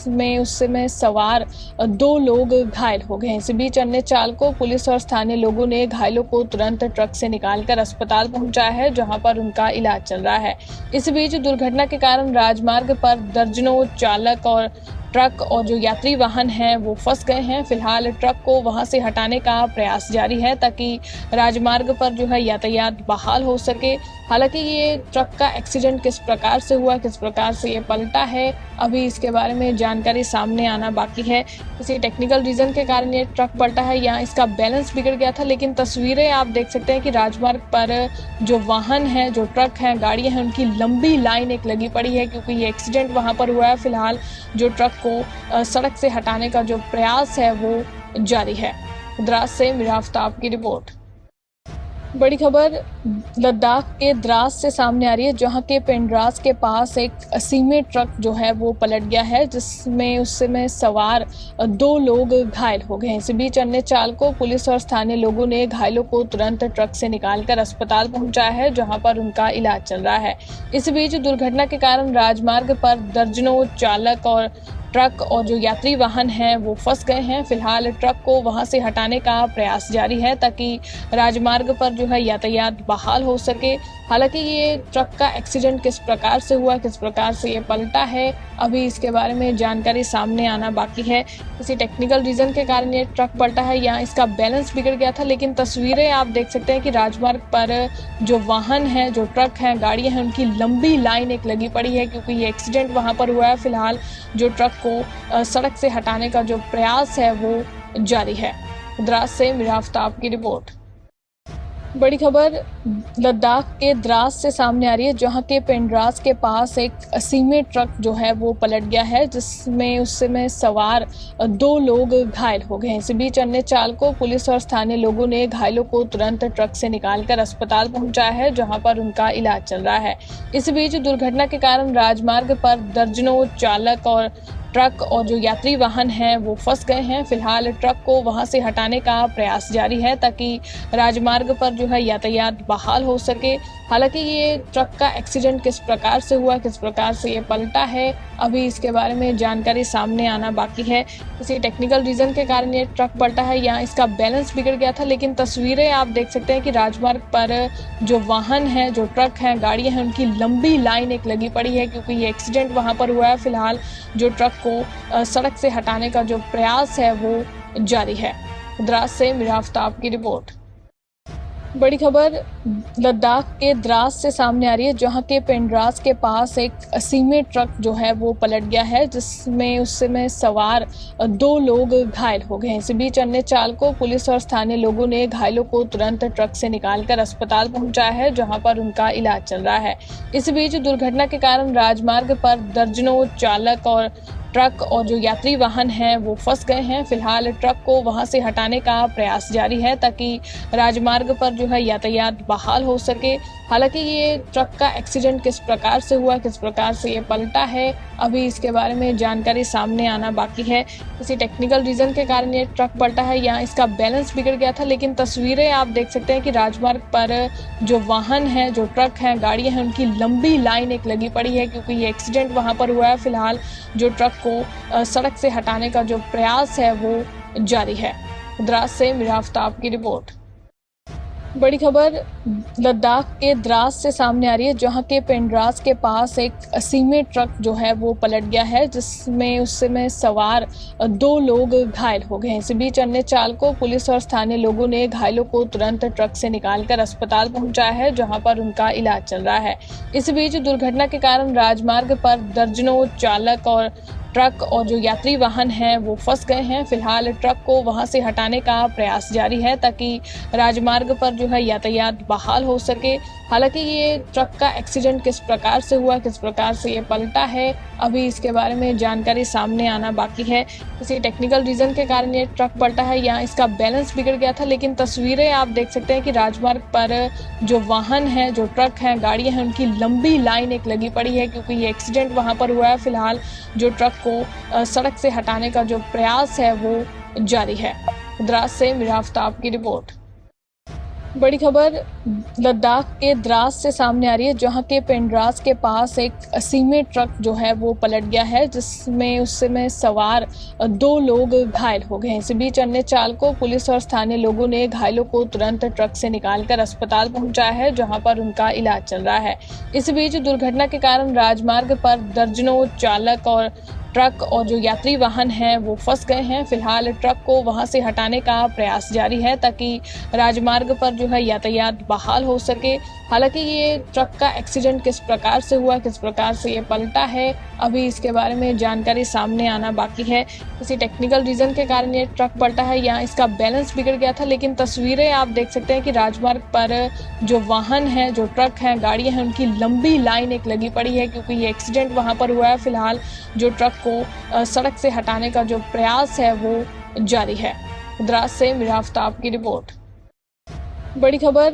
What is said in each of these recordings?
जिसमें उस समय सवार 2 लोग घायल हो गए। इस बीच अन्य चालकों, पुलिस और स्थानीय लोगों ने घायलों को तुरंत ट्रक से निकालकर अस्पताल पहुंचाया है, जहां पर उनका इलाज चल रहा है। इस बीच दुर्घटना के कारण राजमार्ग पर दर्जनों चालक और ट्रक और जो यात्री वाहन हैं वो फंस गए हैं। फिलहाल ट्रक को वहां से हटाने का प्रयास जारी है ताकि राजमार्ग पर जो है यातायात बहाल हो सके। हालांकि ये ट्रक का एक्सीडेंट किस प्रकार से हुआ, किस प्रकार से ये पलटा है, अभी इसके बारे में जानकारी सामने आना बाकी है। किसी टेक्निकल रीजन के कारण ये ट्रक पलटा है या इसका बैलेंस बिगड़ गया था, लेकिन तस्वीरें आप देख सकते हैं कि राजमार्ग पर जो वाहन है, जो ट्रक हैं, गाड़ियां हैं, उनकी लंबी लाइन एक लगी पड़ी है क्योंकि ये एक्सीडेंट वहां पर हुआ है। फिलहाल जो ट्रक को सड़क से हटाने का जो प्रयास है वो जारी है। द्रास से मीरा आफ्ताब की रिपोर्ट। बड़ी खबर लद्दाख के द्रास से सामने आ रही है, जहां के पेंड्रास के पास एक 80 में ट्रक जो है वो पलट गया है, जिसमें उस समय सवार 2 लोग घायल हो गए। इस बीच अन्य चालकों, पुलिस और स्थानीय लोगों ने घायलों को तुरंत ट्रक से निकालकर अस्पताल पहुंचाया है, जहां पर उनका इलाज चल रहा है। इस बीच दुर्घटना के कारण राजमार्ग पर दर्जनों चालक और ट्रक और जो यात्री वाहन हैं वो फंस गए हैं। फिलहाल ट्रक को वहां से हटाने का प्रयास जारी है ताकि राजमार्ग पर जो है यातायात बहाल हो सके। हालांकि ये ट्रक का एक्सीडेंट किस प्रकार से हुआ, किस प्रकार से ये पलटा है, अभी इसके बारे में जानकारी सामने आना बाकी है। किसी टेक्निकल रीजन के कारण ये ट्रक पलटा है या इसका बैलेंस बिगड़ गया था, लेकिन तस्वीरें आप देख सकते हैं कि राजमार्ग पर जो वाहन है, जो ट्रक हैं, गाड़ियां हैं, उनकी लंबी लाइन एक लगी पड़ी है क्योंकि ये एक्सीडेंट वहां पर हुआ है। फिलहाल जो ट्रक को सड़क से हटाने का जो प्रयास है वो जारी है। द्रास से मीरा आफ्ताब की रिपोर्ट। बड़ी खबर लद्दाख के द्रास से सामने आ रही है, जहां के पेंड्रास के पास एक 80 में ट्रक जो है वो पलट गया है, जिसमें उस समय सवार 2 लोग घायल हो गए। इस बीच अन्य चालकों, पुलिस और स्थानीय लोगों ने घायलों को तुरंत ट्रक से निकालकर अस्पताल पहुंचाया है, जहां पर उनका इलाज चल रहा है। इस बीच दुर्घटना के कारण राजमार्ग पर दर्जनों चालक और ट्रक और जो यात्री वाहन हैं वो फंस गए हैं। फिलहाल ट्रक को वहां से हटाने का प्रयास जारी है ताकि राजमार्ग पर जो है यातायात बहाल हो सके। हालांकि ये ट्रक का एक्सीडेंट किस प्रकार से हुआ, किस प्रकार से ये पलटा है, अभी इसके बारे में जानकारी सामने आना बाकी है। किसी टेक्निकल रीजन के कारण ये ट्रक पलटा है या इसका बैलेंस बिगड़ गया था, लेकिन तस्वीरें आप देख सकते हैं कि राजमार्ग पर जो वाहन है, जो ट्रक हैं, गाड़ियां हैं, उनकी लंबी लाइन एक लगी पड़ी है क्योंकि ये एक्सीडेंट वहां पर हुआ है। फिलहाल जो ट्रक को सड़क से हटाने का जो प्रयास है वो जारी है। द्रास से मीरा आफ्ताब की रिपोर्ट। बड़ी खबर लद्दाख के द्रास से सामने आ रही है, जहां के पेंड्रास के पास एक 80 में ट्रक जो है वो पलट गया है, जिसमें उस समय सवार 2 लोग घायल हो गए। इस बीच अन्य चालकों, पुलिस और स्थानीय लोगों ने घायलों को तुरंत ट्रक से निकालकर अस्पताल पहुंचाया है, जहां पर उनका इलाज चल रहा है। इस बीच दुर्घटना के कारण राजमार्ग पर दर्जनों चालक और ट्रक और जो यात्री वाहन हैं वो फंस गए हैं। फिलहाल ट्रक को वहां से हटाने का प्रयास जारी है ताकि राजमार्ग पर जो है यातायात बहाल हो सके। हालांकि ये ट्रक का एक्सीडेंट किस प्रकार से हुआ, किस प्रकार से ये पलटा है, अभी इसके बारे में जानकारी सामने आना बाकी है। किसी टेक्निकल रीजन के कारण ये ट्रक पलटा है या इसका बैलेंस बिगड़ गया था, लेकिन तस्वीरें आप देख सकते हैं कि राजमार्ग पर जो वाहन है, जो ट्रक हैं, गाड़ियां हैं, उनकी लंबी लाइन एक लगी पड़ी है क्योंकि ये एक्सीडेंट वहां पर हुआ है। फिलहाल जो ट्रक को सड़क से हटाने का जो प्रयास है वो जारी है। द्रास से मीरा आफ्ताब की रिपोर्ट। बड़ी खबर लद्दाख के द्रास से सामने आ रही है, जहां के पेंड्रास के पास एक 80 में ट्रक जो है वो पलट गया है, जिसमें उस समय सवार 2 लोग घायल हो गए। इस बीच अन्य चालकों, पुलिस और स्थानीय लोगों ने घायलों को तुरंत ट्रक से निकालकर अस्पताल पहुंचाया है, जहां पर उनका इलाज चल रहा है। इस बीच दुर्घटना के कारण राजमार्ग पर दर्जनों चालक और ट्रक और जो यात्री वाहन हैं वो फंस गए हैं। फिलहाल ट्रक को वहां से हटाने का प्रयास जारी है ताकि राजमार्ग पर जो है यातायात बहाल हो सके। हालांकि ये ट्रक का एक्सीडेंट किस प्रकार से हुआ, किस प्रकार से ये पलटा है, अभी इसके बारे में जानकारी सामने आना बाकी है। किसी टेक्निकल रीजन के कारण ये ट्रक पलटा है या इसका बैलेंस बिगड़ गया था, लेकिन तस्वीरें आप देख सकते हैं कि राजमार्ग पर जो वाहन है, जो ट्रक हैं, गाड़ियां हैं, उनकी लंबी लाइन एक लगी पड़ी है क्योंकि ये एक्सीडेंट वहां पर हुआ है। फिलहाल जो ट्रक को सड़क से हटाने का जो प्रयास है वो जारी है। द्रास से मीरा आफ्ताब की रिपोर्ट। बड़ी खबर लद्दाख के द्रास से सामने आ रही है, जहां के पेंड्रास के पास एक सीमेंट ट्रक जो है वो पलट गया है, जिसमें उस समय सवार 2 लोग घायल हो गए हैं। इस बीच अन्य चालकों, पुलिस और स्थानीय लोगों ने घायलों को तुरंत ट्रक से निकालकर अस्पताल पहुंचाया है, जहां पर उनका इलाज चल रहा है। इस बीच दुर्घटना के कारण राजमार्ग पर दर्जनों चालक और ट्रक और जो यात्री वाहन हैं वो फंस गए हैं। फिलहाल ट्रक को वहां से हटाने का प्रयास जारी है ताकि राजमार्ग पर जो है यातायात बहाल हो सके। हालांकि ये ट्रक का एक्सीडेंट किस प्रकार से हुआ, किस प्रकार से ये पलटा है, अभी इसके बारे में जानकारी सामने आना बाकी है। किसी टेक्निकल रीजन के कारण ये ट्रक पलटा है या इसका बैलेंस बिगड़ गया था, लेकिन तस्वीरें आप देख सकते हैं कि राजमार्ग पर जो वाहन है, जो ट्रक हैं, गाड़ियां हैं, उनकी लंबी लाइन एक लगी पड़ी है, क्योंकि ये एक्सीडेंट वहां पर हुआ है। फिलहाल जो ट्रक को सड़क से हटाने का जो प्रयास है वो जारी है। द्रास से मीरा आफ्ताब की रिपोर्ट। बड़ी खबर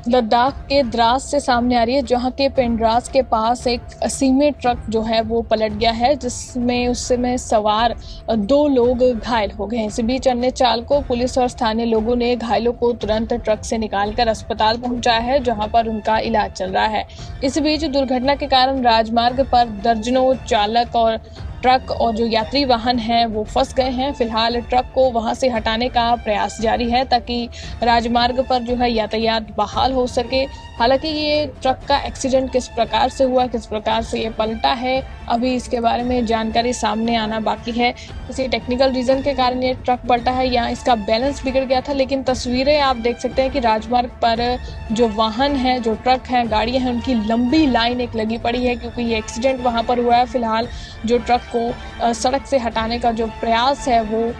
लद्दाख के द्रास से सामने आ रही है, जहां के पेंड्रास के पास एक सीमेंट ट्रक जो है वो पलट गया है, जिसमें उस समय सवार 2 लोग घायल हो गए हैं। इस बीच अन्य चालकों, पुलिस और स्थानीय लोगों ने घायलों को तुरंत ट्रक से निकालकर अस्पताल पहुंचाया है, जहां पर उनका इलाज चल रहा है। इस बीच दुर्घटना के कारण राजमार्ग पर दर्जनों चालक और ट्रक और जो यात्री वाहन हैं वो फंस गए हैं। फिलहाल ट्रक को वहां से हटाने का प्रयास जारी है ताकि राजमार्ग पर जो है यातायात बहाल हो सके। हालांकि ये ट्रक का एक्सीडेंट किस प्रकार से हुआ, किस प्रकार से ये पलटा है, अभी इसके बारे में जानकारी सामने आना बाकी है। किसी टेक्निकल रीजन के कारण ये ट्रक पलटा है या इसका बैलेंस बिगड़ गया था, लेकिन तस्वीरें आप देख सकते हैं कि राजमार्ग पर जो वाहन है, जो ट्रक हैं, गाड़ियां हैं, उनकी लंबी लाइन एक लगी पड़ी है, क्योंकि ये एक्सीडेंट वहां पर हुआ है। फिलहाल जो ट्रक को सड़क से हटाने का जो प्रयास है वो